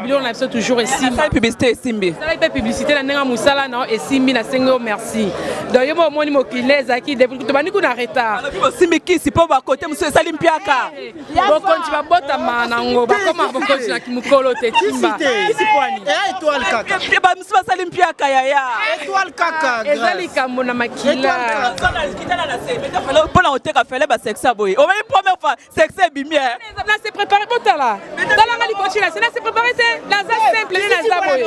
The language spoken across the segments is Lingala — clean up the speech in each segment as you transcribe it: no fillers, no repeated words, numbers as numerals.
biloko na biso toujours esimbi. La publicité esimbi. La publicité na ndenge musala na esimbi na sengo merci. Donc yo moni mokileza ki depuis to bani kuna retard. Simbi kisi po ba côté muso esali mpiaka. Bokonti ba bota manango ba koma bokonti na kimukolo te timba. Kisi kwani? Étoile kaka. Ba muso esali mpiaka yaya. Étoile kaka. Ezali kambo na makila. Pour la oteka fele ba sexe boy. O même première fois sexe bimia. Na se préparer bota là. Dans la ngali kochila, c'est na se préparer c'est dans un simple ni na zaboy.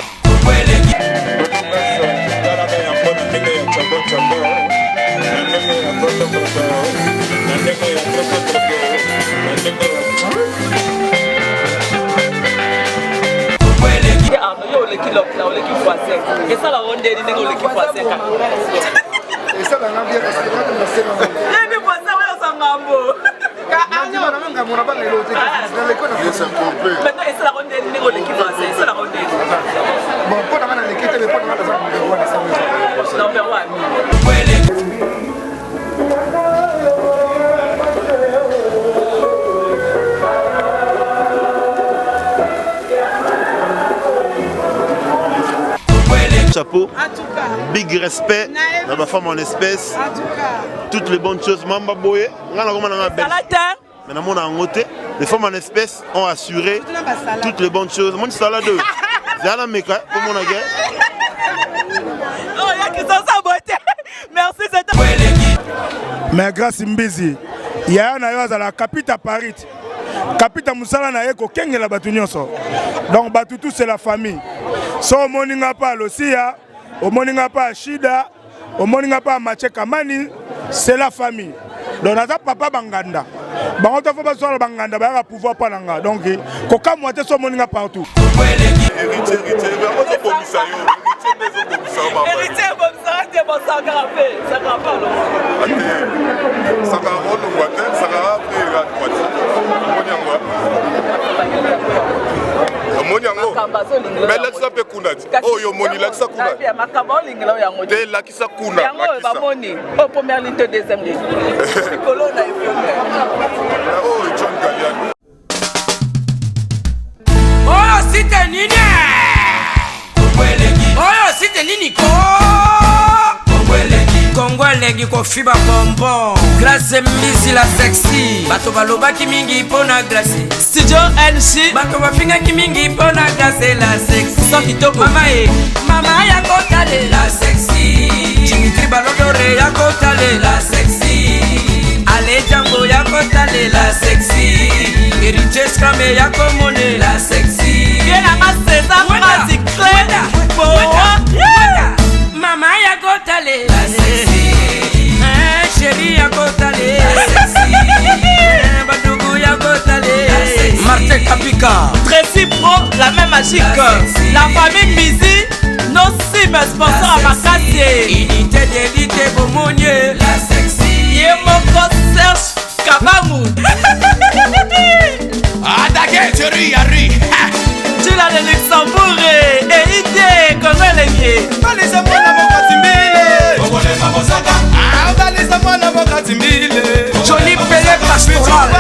Et ça la ronde des négos qui passent. Et ça la navire parce que on sait pas. Les fois ça va ça mambo. Maintenant et ça la ronde des négos qui passent. Ça la ronde. Bon pour dans l'équipe mais pour dans ça. Number 1. Chapeau, big respect dans ma femme en espèce, toutes les bonnes choses. Mamba Boye, mais les femmes en espèce ont assuré toutes les bonnes choses. Mon salade, c'est à la méca pour mon agent. Oh, il y a qui sont sa beauté. Merci, c'est mais grâce Mbizi, il y a un la capitale Paris. Capitale Moussala na yeko kengela batu nyonso. Donc batu tout c'est la famille. So au moninga pas Losia, au moninga pas Shida, au moninga pas Mache Kamani, c'est la famille. Donc nata papa banganda. Bango to fa so banganda ba pouvoir pas nanga. Donc koka moite so moninga partout. Héritier, mais lakisa pe kuna oh yo moni lakisa kuna makamba olingela yango te lakisa kuna yango ba moni au première ligne de deuxième ligne pikolo na oh John Galliano Oh site nini Oh site nini ko Kongolegi ko fiba bonbon Grâce Mbizi la sexy Bato balobaki mingi pona grâce Studio NC Bato bafingaki mingi pona grâce la sexy Sans kitoko Mama ya kotale la sexy Dimitri Balodore ya kotale la sexy Ale Django ya kotale la sexy Héritier Scramé ya komone la sexy Viens à César Mazik Mama ya kotale la sexy Chérie ya kotale la sexy Badougou ya kotale la sexy Martin Kapika Tracy Pro, la même magique la famille Mbizi, nos cimes sponsors à Makassi Unité d'élite Bomonier la sexy Yemoko Serge Kabamou Adage Jerry Yari Tula de Luxembourg et idée Congolais Balisa mwana mokatimbile Ogolema bosaka ah balisa mwana mokatimbile Jolie Pele Pastoral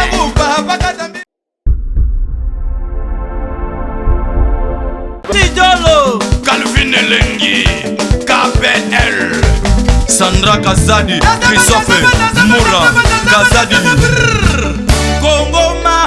Tidolo Calvin Elengi KPL Sandra Kazadi Christophe Moura Kazadi Kongoma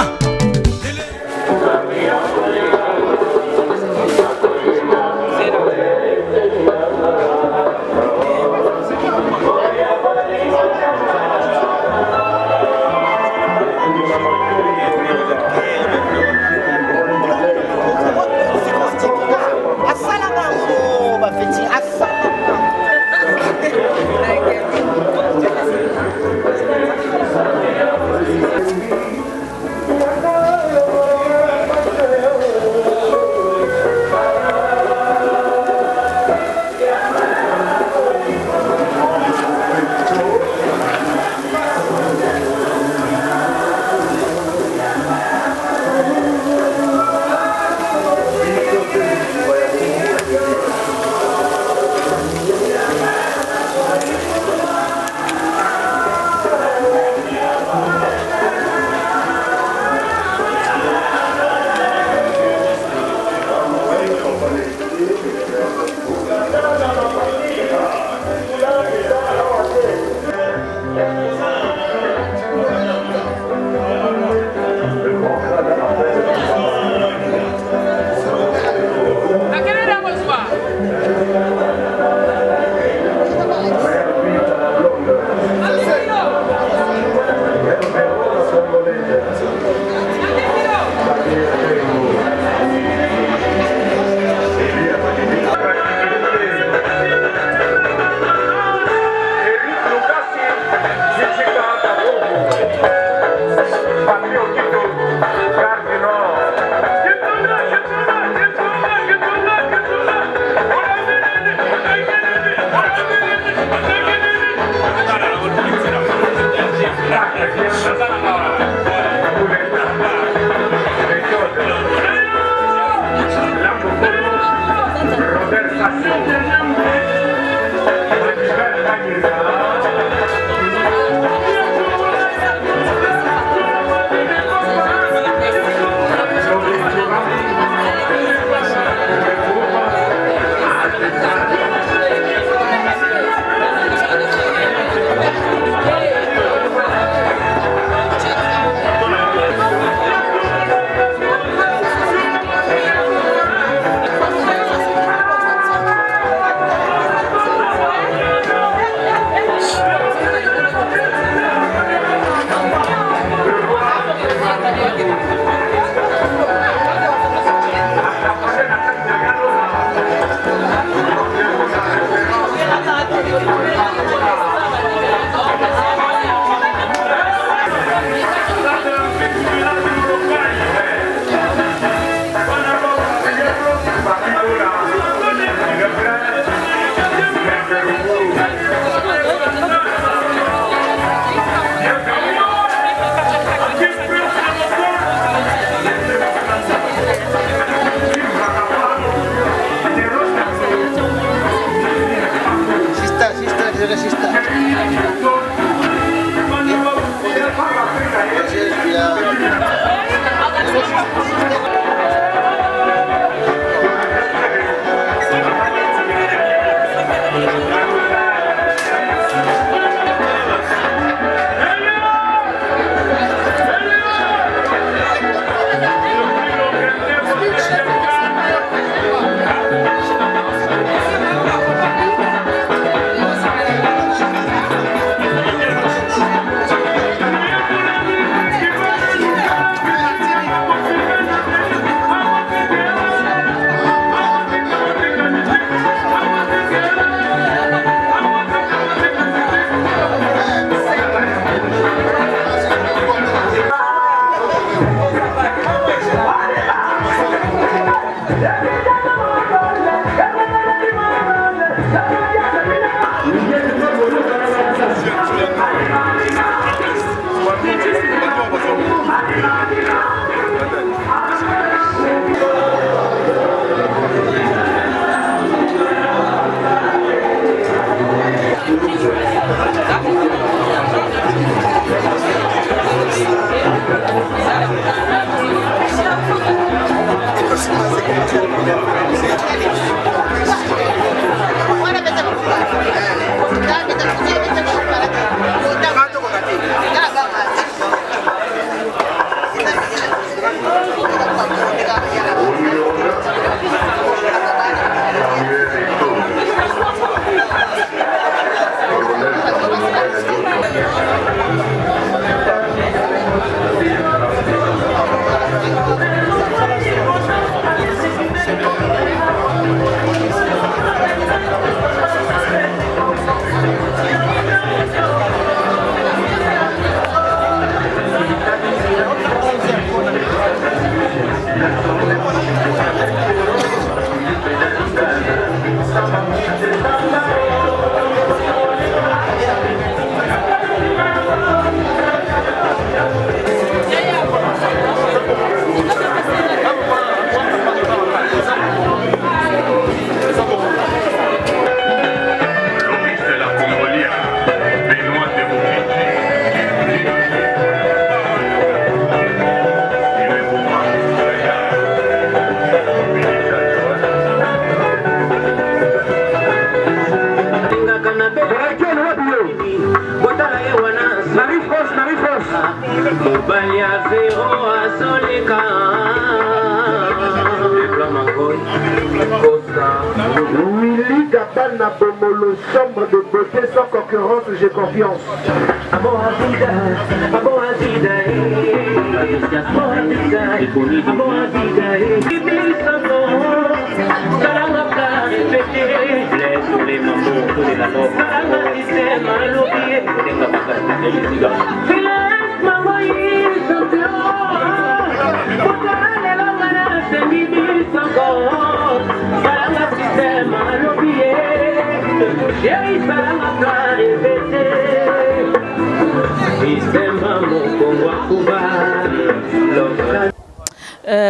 Willy Gabana Bomolo, chambre de beauté sans concurrence, j'ai confiance.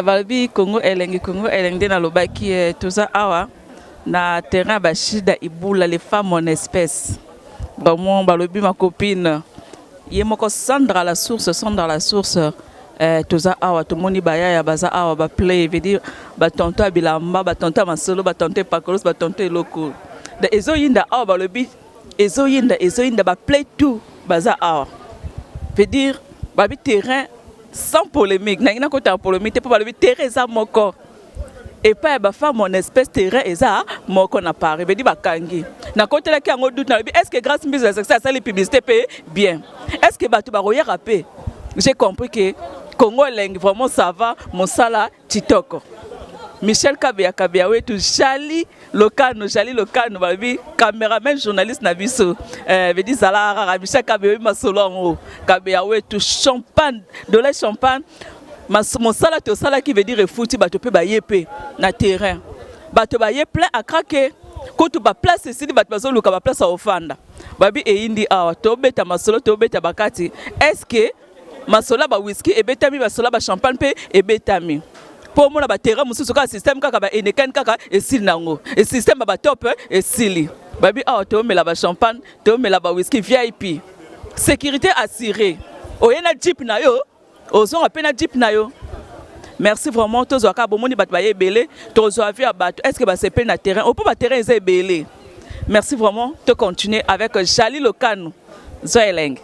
Balobi Congo elengi na lobaki toza awa na terrain bashida ibula les femmes en espèce. Vraiment balobi ma copine. Yemoko Sandra la source toza awa to moni baya ya baza awa ba play veut dire ba tonto abilamba ba tonto masolo ba tonto pakolos ba tonto eloko. De ezoyinda awa balobi ezoyinda ba play tout baza awa. Veut dire babi terrain sans polémique. N'a pas de polémique pour balobi terrain za moko. Et pas ba femme en espèce terrain eza moko na Paris. Veut dire ba kangi. Na côté là qui en doute na est-ce que grâce mise à ça les publicités paye bien. Est-ce que bato ba roya rapé. J'ai compris que Congo Leng vraiment ça va mon sala Titoko. Michel Kabea oui tout Jali Lokano babi caméraman journaliste na biso veut dire sala rara Michel Kabea ma solo en haut Kabea oui tout champagne de la champagne mon sala to sala qui veut dire fouti bato pe ba yepé na terrain bato ba yé plein à craquer quand tu ba place ici bato bazo luka ba place à ofanda babi e indi awa to beta masolo to beta bakati est-ce que masola ba whisky et betami masola ba champagne pe et betami pour moi ba terrain mususu ka système kaka ba eneken kaka et sil nango et système ba top et sili babi awa to mela ba champagne to mela ba whisky VIP sécurité assurée oyena jeep na yo ozon apena jeep na yo. Merci vraiment tous aux cas bomoni bat ba yebele tous aux avis abat est-ce que ba se na terrain au pas terrain est belé. Merci vraiment de continuer avec Jali Lokano Zoeleng.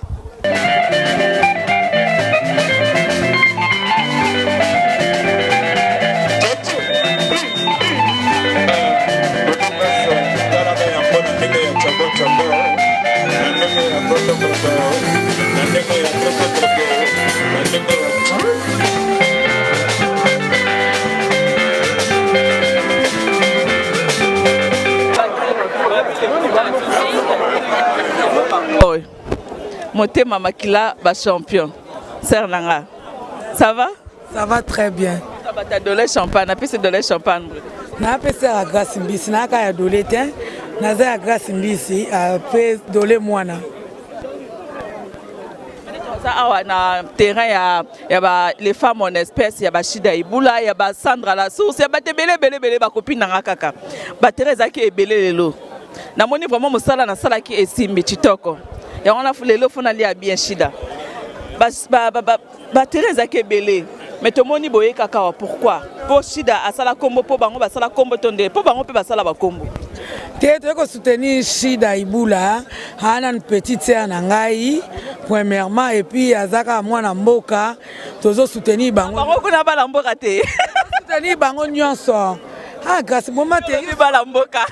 Monté Mamakila, champion. Sœur Nanga. Ça va? Ça va très bien. Ça va t'as donné champagne, n'a pas c'est donné champagne. N'a pas c'est à grâce mbisi, n'a qu'à donner tiens. N'a pas à grâce mbisi, à fait donner moi na. Ça na terrain il y a les femmes en espèce, il y a Shida Ibula, il y a Sandra la source, il y a belé ba copine na kaka. Ba Teresa qui est belé lelo. Na moni vraiment mosala na sala qui est simbi Titoko. Et on a fait le fond aller à bien Shida. Ba Teresa qui est belé. Mais tout le monde boye kaka pourquoi? Pour Shida à sala combo pour bango ba sala combo tonde pour bango pe ba sala ba combo. Tu as soutenir Shida Ibula, ana une petite sœur na ngai premièrement et puis azaka mwana mboka tozo soutenir bango. Bango kuna ba la mboka te. Soutenir bango nyonso. Ah grâce moment te ba la mboka.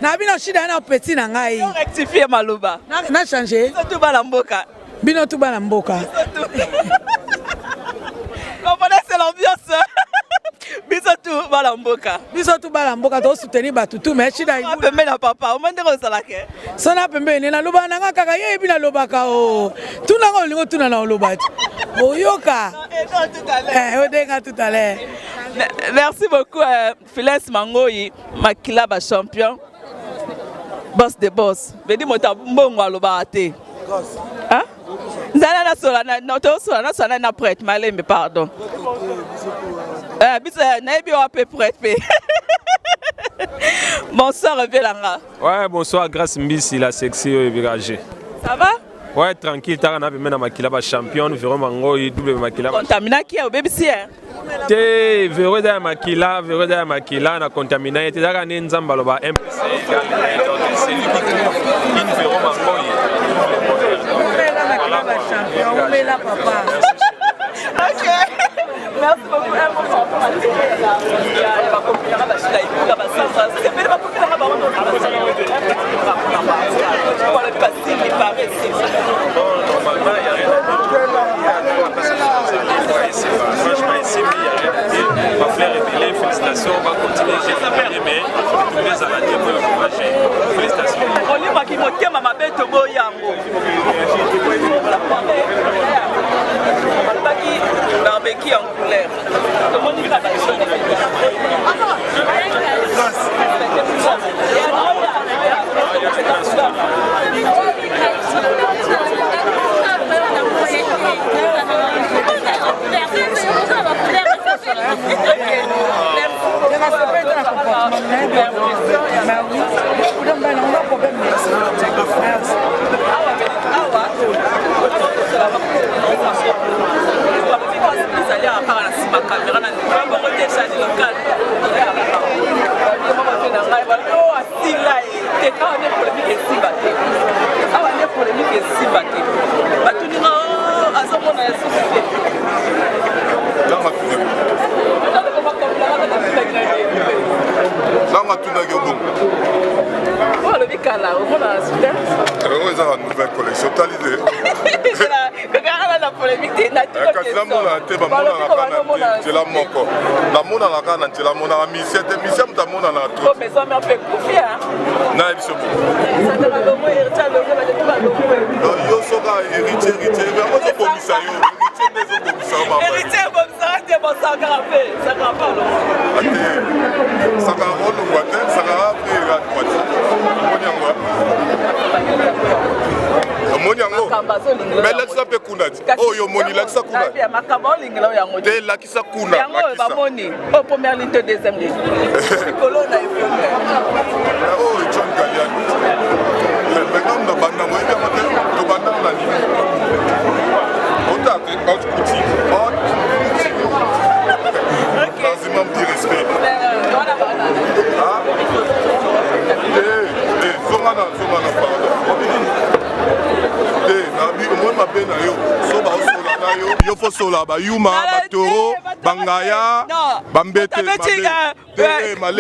Na bino Shida na petit na ngai. Rectifier maloba. Na changer. Tout ba la mboka. Bino tout ba la mboka. Comprenez c'est l'ambiance. Bisotou balamboka. Bisotou balamboka to soutenir batutu mais Shida Ibula. Pembe na papa, o mande ko salake. Sona pembe ne na loba na kaka ye bina lobaka o. Tuna ngo lingo tuna na loba. Oyoka. Odenga tout à l'heure. Merci beaucoup Phyllis Mangoyi, Makila ba champion. Boss de boss. Vedi mota mbongo aloba ate. Hein? Nzala na sola na noto sola na prête malembe pardon. Bonsoir Velanga. Ouais, bonsoir Grâce Mbisi, la sexy viragée. Ça va? Ouais, tranquille, t'as un même Makila champion, vraiment ngoi double Makila. Contamina qui est au BBC hein? Te Veroda Makila, na contamina, t'es là né nzamba loba MPC c'est lui qui vraiment ngoi. Champion, mais là papa. OK. Merci beaucoup. Félicitations, on va continuer, j'ai fait mais tous les Aladiens pour encourager. Félicitations. On y va qui monte ma bête au beau yango. Barbecue en couleur. Tout le monde y va. Merci. nouvelle collection, t'as l'idée? Mais lakisa pe kuna oh yo moni lakisa kuna makamba lingelo yango te lakisa kuna yango ba moni au première ligne deuxième ligne colonna oh John Galliano maintenant na banda mo ebe mote to banda na ni ota te out kuti ok lazima me respect zomana pardon yo faut sola ba yuma ba toro bangaya bambete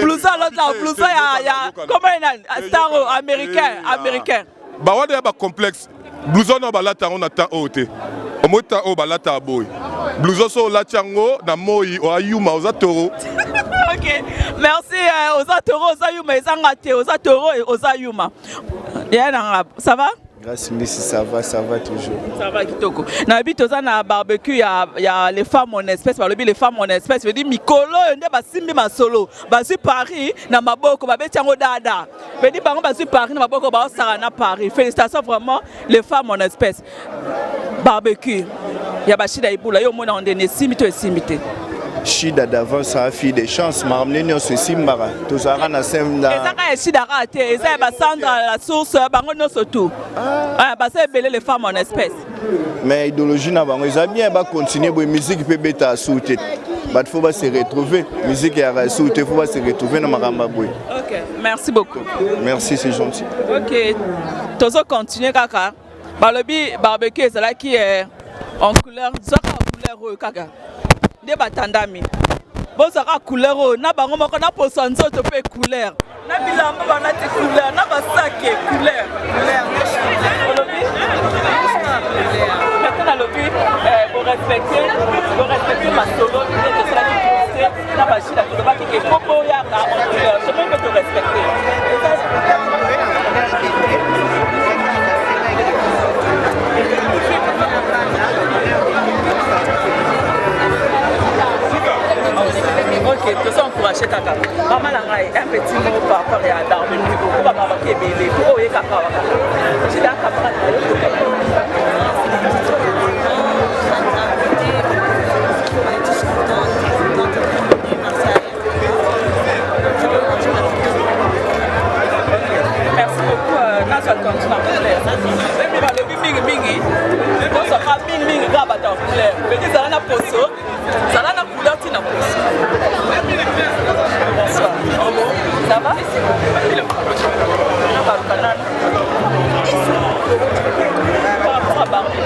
blouson l'autre blouson ya comment staro américain ba wada ba complexe blouson no ba lata on attend ote o mota o ba lata boy blouson so la chango na moi o ayuma oza toro. Ok, merci aux Atoro, aux Ayuma, aux Atoro et aux Ayuma. Ça va? Grâce Messi, ça va toujours. Ça va Kitoko. Na bitoza na barbecue ya les femmes en espèce, par le les femmes en espèce, veut dire mikolo nde basimbi masolo. Basu Paris na maboko ba betiango dada. Veut dire bango basu Paris na maboko ba sara na Paris. Félicitations vraiment les femmes en espèce. Barbecue. Ya bashida ibula yo mona ondene simito esimité. Shida d'avance, ça a fait des chances. Ma ramené on se simbara. Tous à rana semda. Et ça quand Shida raté, et ça va Sandra la source, bango no surtout. Ah, bah c'est belé les femmes en espèce. Mais idéologie na bango, ils ont bien ba continuer pour musique peut beta à sauter. Bah faut pas se retrouver. Musique à sauter, faut pas se retrouver dans maramba boy. OK, merci beaucoup. Merci, c'est gentil. OK. Tous continuer kaka. Bah le barbecue c'est là qui est en couleur, ça en couleur kaka. De batandami bozaka couleur na bango moko na poso nzoto pe couleur na bilamba bana te couleur na basake couleur olobi maintenant olobi pour respecter ma solo de cela qui na bachila to ba ki popo ya ka en couleur c'est même que te respecter. Ok, tout ça encouragé kaka. Maman langai un petit mot par rapport à Darwin Nico. Pour maman qui est belle, pour oye kaka waka. J'ai la camarade. Merci beaucoup. Nasa continue à plaire. Et puis le bing bingi. On sera bing bing rabat en plaire. Mais dis ça na poso. Ça na couleur tina poso. Bonsoir. Ça va? Par rapport à Barbie.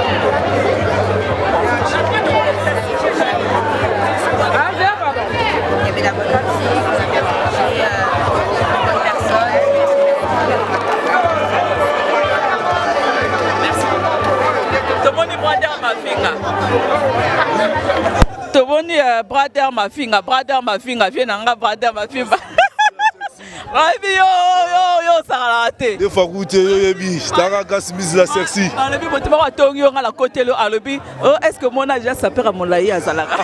Ah, bien, pardon. Il y avait la bonne personne. Merci beaucoup. Tout le monde est brother ma finger. Tout le monde est brother ma finger. Viens en brother ma finger. Yo, ça a raté. Des fois, yebi, t'as casse mise la sexy. Alobi, tu vas tongi on a la côté le alobi. Oh, est-ce que mon âge ça perd à mon laïa à Zalara?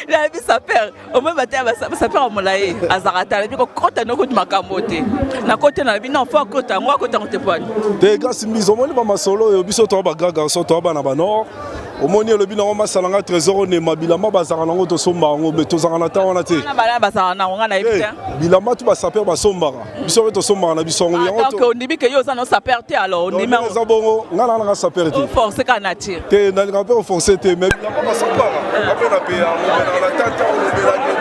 La vie ça perd. Au moins ça perd à mon laïa à Zarata. La vie quand on a côté makamote. Na côté na vie non faut côté moi côté on te poigne. Des gars mise au moins pas ma solo et biso to ba gaga so to ba na ba nord. omoni elobi nango masalanga trésor onema bilamba bazalaka nango tosombaka yango me tozalaka na ntango wana te bilamba tu basaper basombaka biso mpe tosombaka na biso yango eza bongo ngai nanga nanga saper te nalinga mpe oforce te me bilamba basombaka ape na pe yango na tata olobelaki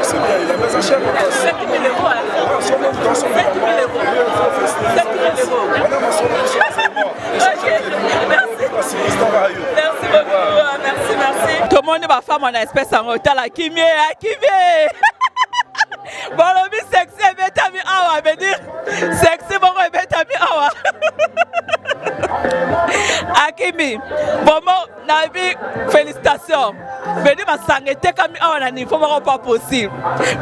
c'est bien, il a mis sa chaîne. 7 000 euros. Merci beaucoup, merci. Tout le monde va faire mon espèce en hôtel à Kimé, Bon, le sexy, betami awa, veut dire sexy, bon, betami awa. Akimi, bon, Nabi, félicitations. Vedi ma sang était comme un niveau pas possible.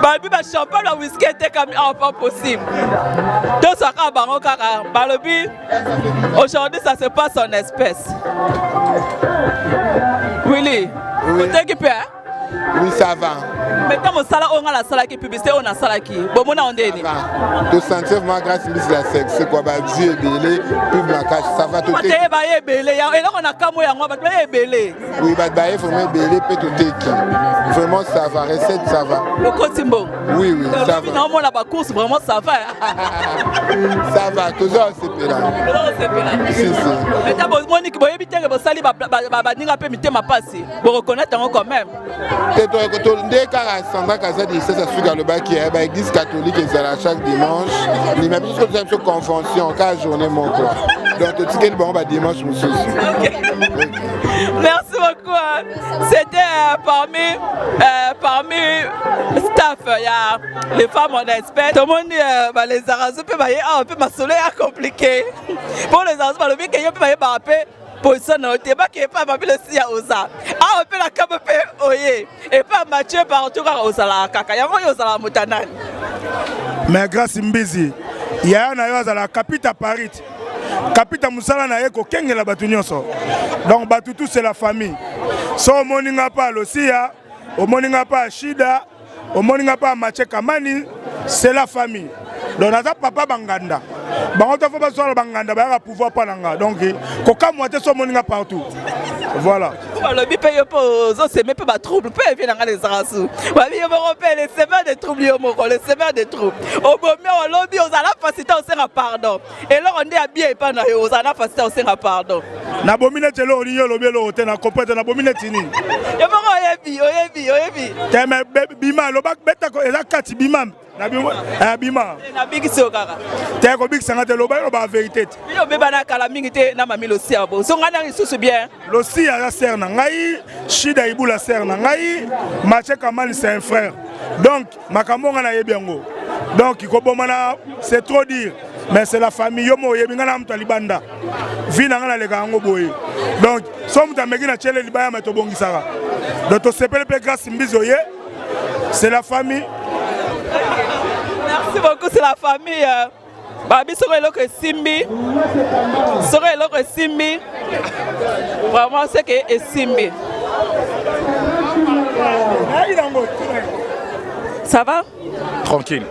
Balbi ma champagne la whisky était comme pas possible. Deux soirs baron kaka. Balbi aujourd'hui ça se passe en espèce. Willy, vous t'occupez hein? Oui, ça va. Maintenant, mon salaire, on a la salle qui publicité, on a la salle qui. Bon, on a un déni. De sentir ma grâce, la sexe, c'est quoi? Dieu est belé, pub ma cache, ça va tout. Et là, on a comme moi, on belé. Oui, il faut me belé, peut tout. Vraiment, ça va, recette, ça va. Le Cotimbo. Oui, oui, ça va. Non, moi, la course, vraiment, ça va. Ça va, toujours, c'est là. Si, si. Mais t'as besoin de moi, éviter que vous saliez, ma passe. Vous reconnaître quand même. Dès qu'à Sandra Kazadi, ça suit le bac qui est l'église catholique et c'est là chaque dimanche. Il m'a dit que c'est une convention, 4 journées mon corps. Donc tu sais que bon bah dimanche nous sommes. Merci beaucoup. C'était parmi staff, il y a les femmes en espèce. Tout le monde dit les Arabes peuvent un peu ma soleil compliqué. Pour les Arabes, le but qu'ils peuvent appeler. Position au débat qui est pas ma ville aussi à Osa. Ah on peut la camoufler oye et pas Mathieu partout à Osa la kaka. Ya moi Osa la mutanan. Mais grâce Mbizi, ya na yo za la capitale Paris. Capitale musala na yeko kengela batu nyonso. Donc batu tout c'est la famille. So moninga pas Losia, o moninga pas Shida, o moninga pas Mathieu Kamani, c'est la famille. Donc naza papa banganda. Bango to fa so banganda ba pouvoir pas nanga. Donc koka moite so moninga partout. Voilà. Le bi paye pour zo c'est même pas trouble, peut venir dans les arasu. Ba bi mo repère les semaines de trouble yo moko, les semaines de trouble. Au bomi au lobby aux ala facilité au sera pardon. Et là on dit à bien pas na yo aux ala facilité au sera pardon. Na bomine telo ori yo lobi lo hotel na comprendre na bomine tini. Yo mo oyebi. Teme bima lo bak beta ko eza kati bima. Na bima. Na big so kaka. Te ko big sanga te lo ba vérité. Yo beba na kala mingi te na mami lo sia bo. So ngana isusu bien. Lo sia ya sœur na ngai, Shida Ibou la sœur na ngai, Mathieu Kamani c'est un frère. Donc makambo ngana yebiango. Donc ikobomana c'est trop dire. Mais c'est la famille yo mo yebi ngana mtu alibanda. Vina ngana le kango boye. Donc so mtu ameki na chele libaya meto bongisaka. Donc to sepele pe grâce Mbizoye. C'est la famille. Merci beaucoup, c'est la famille. Babi Sorelo que Simbi. Sorelo que Simbi. Vraiment, c'est que est Simbi. Ça va? Tranquille.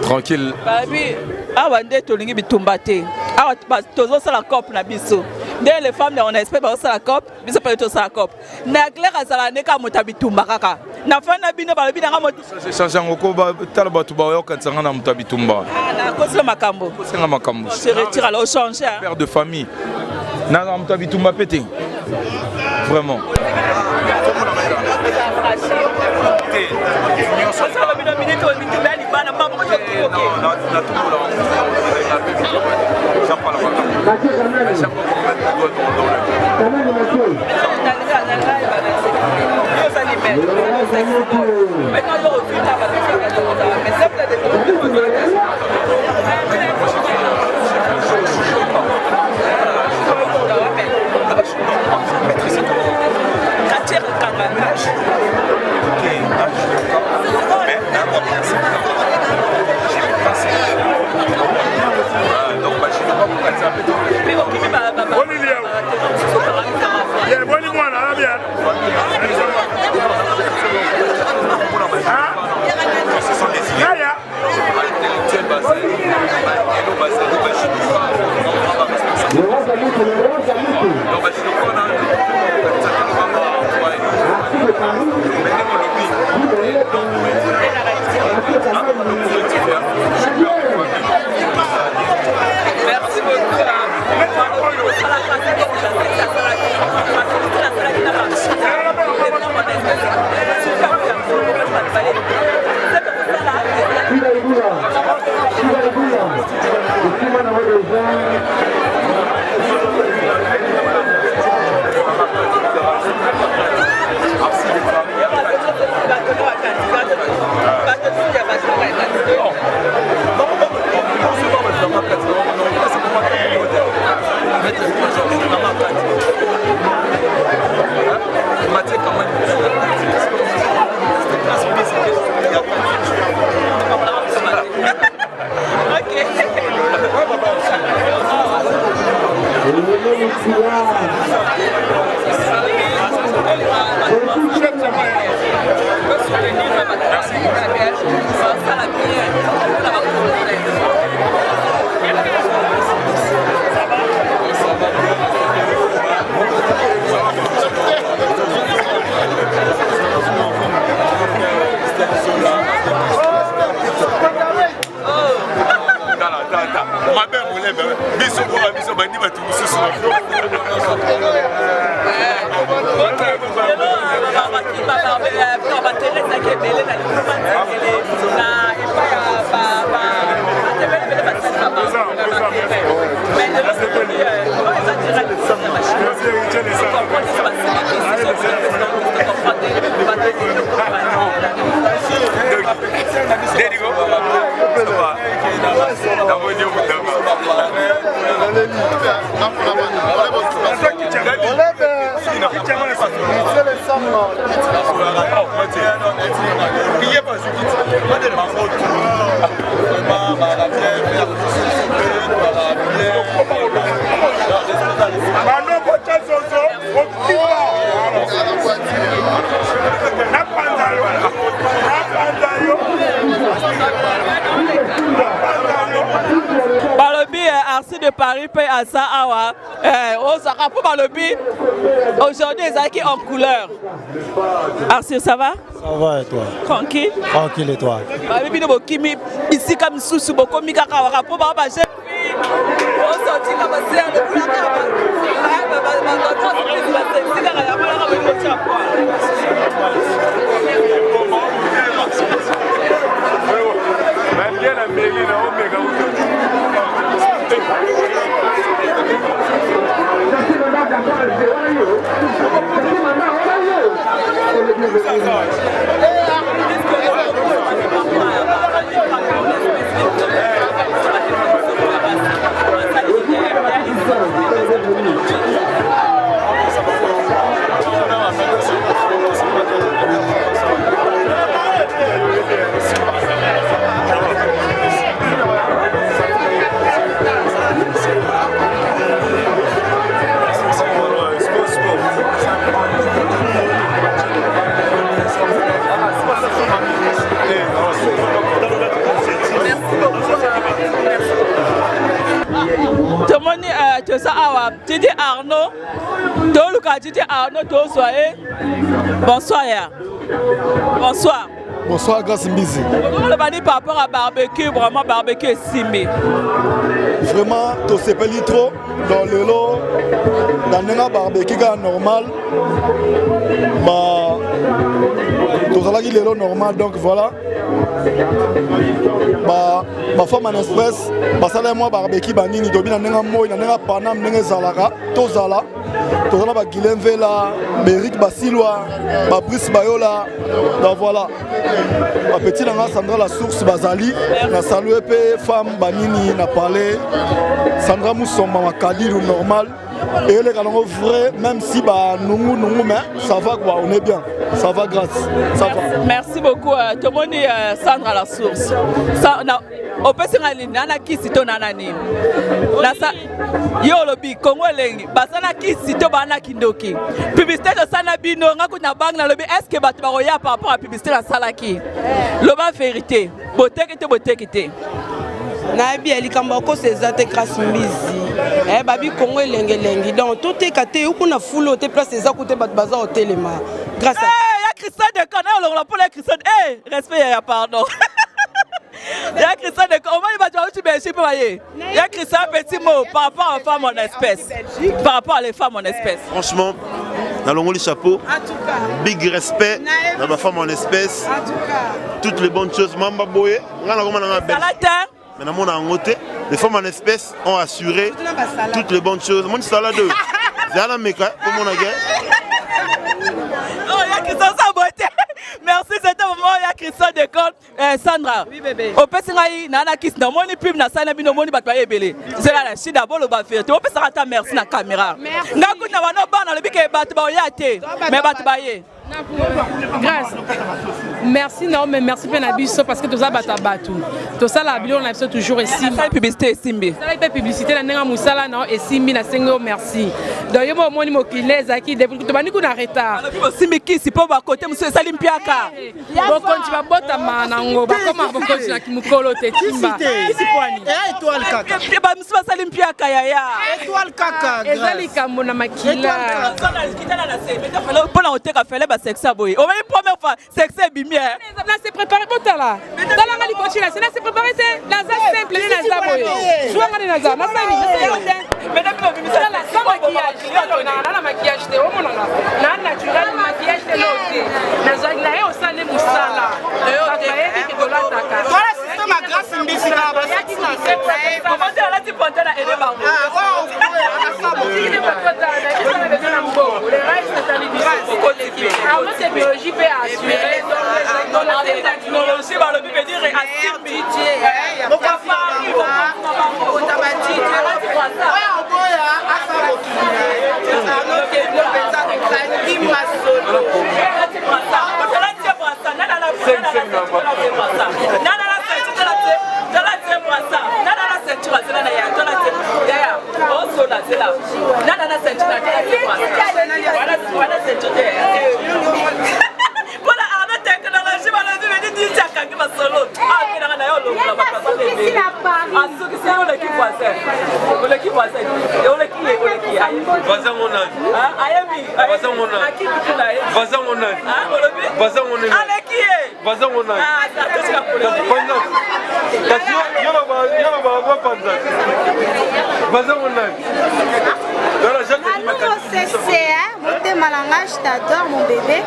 Tranquille. Babi, awande tolingi bitumbate. Awa tozo sala cop na biso. Dès les femmes on espère pas ça la cop, biso pas tout ça la cop. Na clair azala neka motabitumba kaka. Na fana bino balobi na moto. C'est ngoko ba tala batu ba yo katsanga na motabitumba. Na kosi makambo. C'est makambo. Se retire alors changer. Père de famille. Na motabitumba pété. Vraiment. Arsi de Paris paye à ça awa. On s'en rappelle par le but. Aujourd'hui, les acquis en couleur. Arsi, ça va? Ça va et toi? Tranquille? Tranquille et toi? Ici, comme sous beaucoup de kawara pour ma chef. On sortit comme ça, le coup Tu dis Arnaud, tu dis Arnaud, bonsoir. Bonsoir. Bonsoir, grâce Mbizi. Comment le bani par rapport à barbecue, vraiment barbecue simé? Vraiment, tu sais pas trop dans le lot, dans un barbecue normal. Bah, tu sais le lot normal, donc voilà. Bah, ma femme en espèce, bah ça moi barbecue banini, dobi na nenga moi, na nenga panam, nenga zalaka, tozala. Tozala ba Guilhem Vela, Beric Basilwa, ba Brice Bayola, donc voilà. Ma petite nanga Sandra la source Bazali, na salué pe femme banini na parlé. Sandra Moussomba ma Kadilou normal. et les canons vrai, même si bah nous mais ça va quoi, on est bien, ça va grâce, ça va. Merci beaucoup. Tout le monde Sandra la source. Ça on peut se rendre nana qui si to nana ni. Na sa yo lobi Congo lengi basana ki si to bana kindoki. Publicité de sana bino ngaku na bang na lobi est-ce que bato baroya par rapport à publicité la salaki. Loba vérité. Beauté kité. Na bi elikamba ko sezate grâce mbizi. Babi Congo lengi donc tout est katé ou kuna fulo te place eza côté bat baza au téléma. Grâce à Christian de Canal, on pour les Christian. Respect, pardon. Il y a Christian de Canal, on va dire que tu es il y a Christian petit mot par rapport aux femmes en espèce. Par rapport à les femmes en espèce. Franchement, dans le chapeau, big respect dans ma femme en espèce. Toutes les bonnes choses, Mamba Boye, maintenant, mon angoté, les femmes en espèces ont assuré toutes les bonnes choses. Mon salade, c'est à la méca, pour mon agent. Oh, il y a Christian Saboté. Merci, c'était le moment, il y a Christian Décole. Sandra, oui bébé. Au Pessingaï, Nana Kiss, dans mon pub, na sana bino moni batwaye belé. C'est là la chine d'abord le bafé. Tu peux s'arrêter merci na caméra. Ngaku na wana ba na le bike batba yate. Mais batbaye. Grâce. Merci non mais merci Penabiso parce que tout ça batabatou. Tout ça la on a fait toujours ici. Ça publicité Simbi. Ça la publicité la nenga musala non et Simbi na sengo merci. Donc yo mo moni mo kileza ki depuis to bani kuna retard. Simbi ki si po ba côté monsieur Salim Piaka. Bon konti ba bota manango ba koma bo konti na kimukolo te timba. Ici kwani. Étoile kaka. Ba monsieur Salim Piaka ya. Étoile kaka. Ezali kamona makila. Pour la hôtel fait les sexe boy. On va une première fois sexe bimière. Là c'est préparé pour ta là. Dans la mali continue là c'est préparé c'est la simple les naza boy. Joua ngani naza na sani. Mesdames et messieurs, la sans maquillage. Na maquillage te o monanga. Na naturel maquillage te loté. Naza na e o sane musala. Voilà système à grâce mbisi na ba comment dire là tu prends la aide ba. Alors notre technologie peut assurer la technologie va le peut dire assurer. Je t'adore mon bébé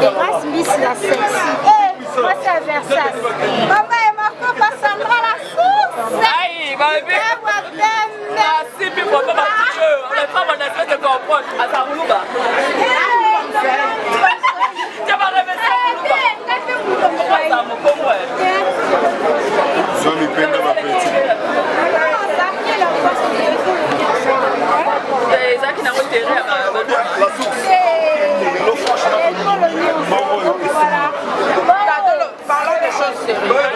et grâce Miss la sexy. Moi c'est Versace. Maman et Marco pas Sandra la source. Aïe, ma bébé. Merci pour papa parce que les femmes en espèce de comprendre à sa roulouba. Tu vas rêver ça roulouba. Zomi penda ma petite. C'est ça qui n'a pas été la source. Parlons des choses sérieuses.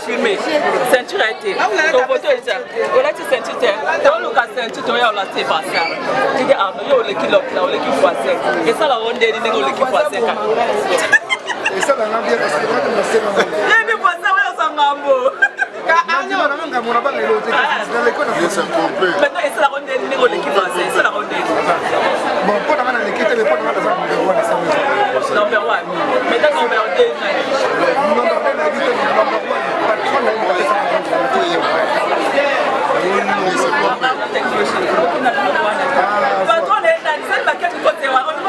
filmé ceinture a été ton photo est ça on a dit ceinture ton look à ceinture toi on l'a fait passer tu dis ah yo le kilo là le kilo passer et ça la on dit le kilo passer et ça la bien parce que on sait pas mais pour ça on s'en gambo maintenant et ça la on dit le kilo passer ça la on dit bon pour dans la l'équipe mais pour dans la number 1 maintenant number 2 patron est dans cette paquet de côté on va le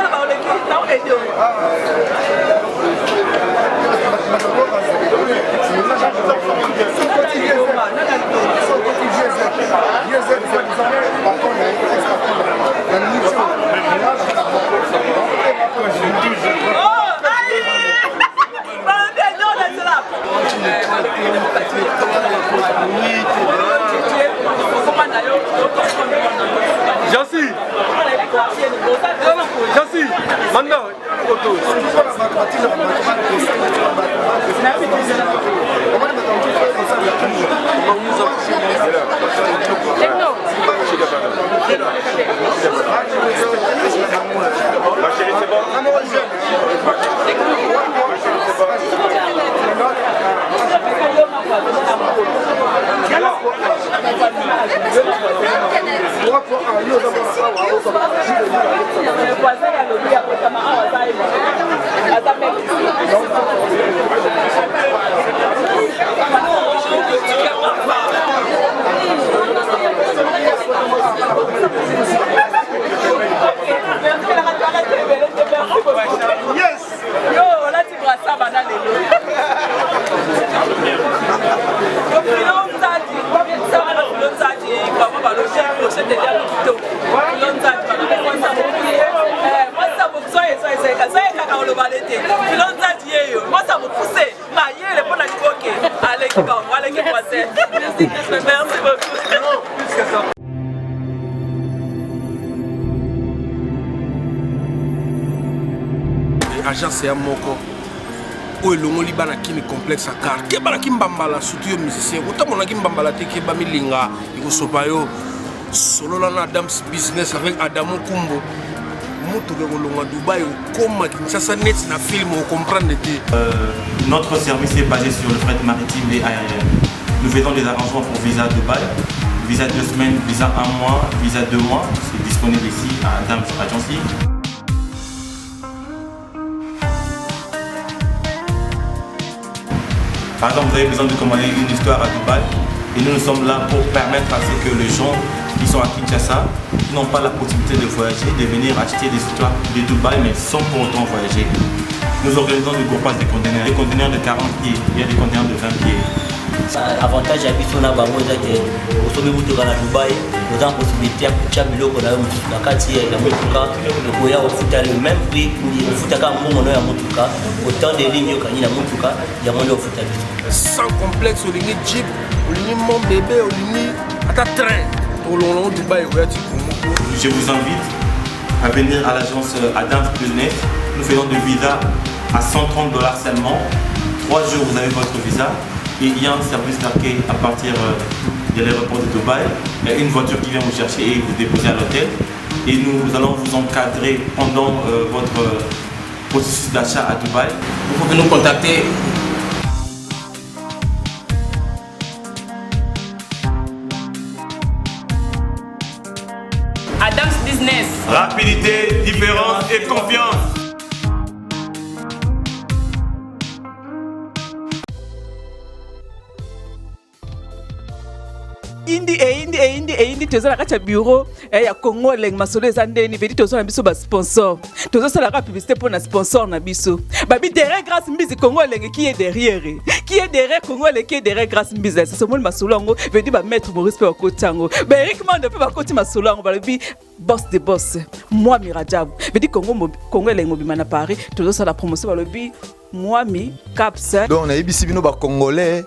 agence ya moko oyo elongoli bana kini complexe à car ke bana kimbambala surtout yo musicien otamona kimbambala te ke bamilinga ikosopa yo solola na Adams Business avec Adamo Kumbo motuke kolonga Dubai okoma Kinshasa net na film o comprendre te. Notre service est basé sur le fret maritime et aérien. Nous faisons des arrangements pour visa Dubaï, visa 2 semaines, visa 1 mois, visa 2 mois. C'est disponible ici à Adams Agency. Par exemple, vous avez besoin de commander une histoire à Dubaï et nous sommes là pour permettre à ce que les gens qui sont à Kinshasa, qui n'ont pas la possibilité de voyager, de venir acheter des histoires de Dubaï mais sans pour autant voyager. Nous organisons du groupage des conteneurs de 40 pieds, il y a des conteneurs de 20 pieds. Avantage à Bissona Bango, c'est que au sommet de Dubaï, nous avons la possibilité de faire des choses la quartier, la motuka, le koya au foot le même prix, au foot à mon à motuka, autant de lignes qu'il y a motuka, il y a mon au foot à sans complexe, au ligne Jeep, au ligne mon bébé, au ligne à ta train, au long Dubaï. Je vous invite à venir à l'agence Adams Business. Nous faisons des visas à $130 seulement. 3 jours, vous avez votre visa. Et il y a un service d'accueil à partir de l'aéroport de Dubaï. Il y a une voiture qui vient vous chercher et vous déposer à l'hôtel. Et nous allons vous encadrer pendant votre processus d'achat à Dubaï. Vous pouvez nous contacter. Adams Business. Rapidité, différence et confiance. indi toza na kati ya bureau ya Congo leng masolo eza ndeni vedi toza na biso ba sponsor toza sala ka publicité pour na sponsor na biso babi derrière Grâce Mbizi Congo leng qui est derrière Congo leng qui est derrière Grâce Mbizi ça somoni masolo ngo vedi ba mettre Maurice pe bakotango ba Eric Mande pe bakoti masolo ngo babi boss de boss moi Mirajab vedi Congo leng mobima na Paris toza sala promotion balobi moi mi caps donc na yebisi bino ba congolais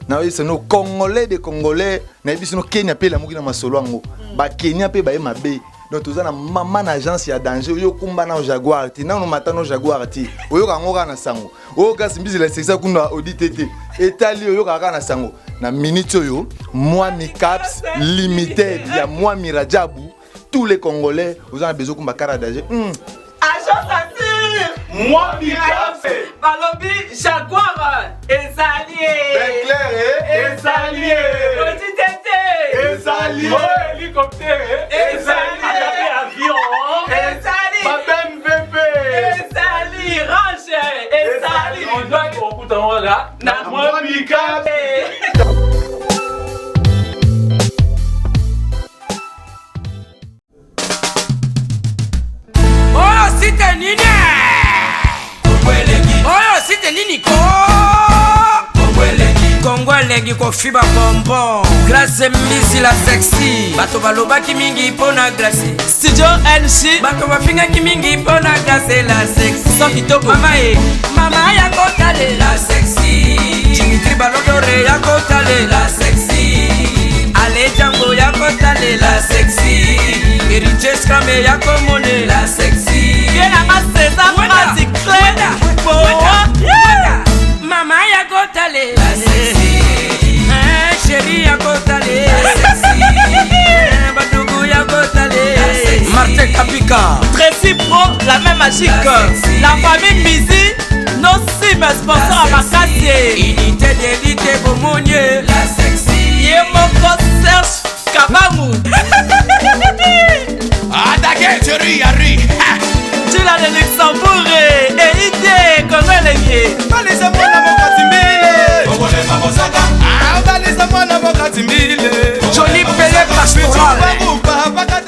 na oui c'est nos congolais des congolais na yebisi no Kenya pe la mokina masolo ngo ba Kenya pe ba e mabe donc toza na mama na agence ya danger yo kumba na Jaguar ti na no matano Jaguar ti oyo ka ngoka na sango oyo Grâce Mbizi la sexa kuna auditete etali oyo ka na sango na minute oyo moi mi caps limited ya moi Mirajabu tous les congolais vous en avez besoin kumba kara danger agence assure moi mi caps balobi Jaguar ezali ezali ezali hélicoptère ezali avion ezali babem VP ezali range ezali on doit okuta wala na moi mi caps oh site nini oyo site nini ko Kongolegi ko fiba bonbon Grâce Mbizi la sexy bato balobaki mingi pona Grâce studio NC bato bafingaki mingi pona Grâce la sexy so kitoko mama ya kotale la sexy Dimitri Balodore ya kotale la sexy Ale Django ya kotale la sexy Eriches Kame ya komone la sexy Viens à ma César Magic Clé la même magique. La famille Mizi, nos sim sponsor à Makassi. Unité d'élite Bomonier, la sexy. Yemoko Serge Kabangu. Attaquez, tu ris, Tu l'as de Luxembourg et idée, comment elle est bien. Jolie Pelé pastoral.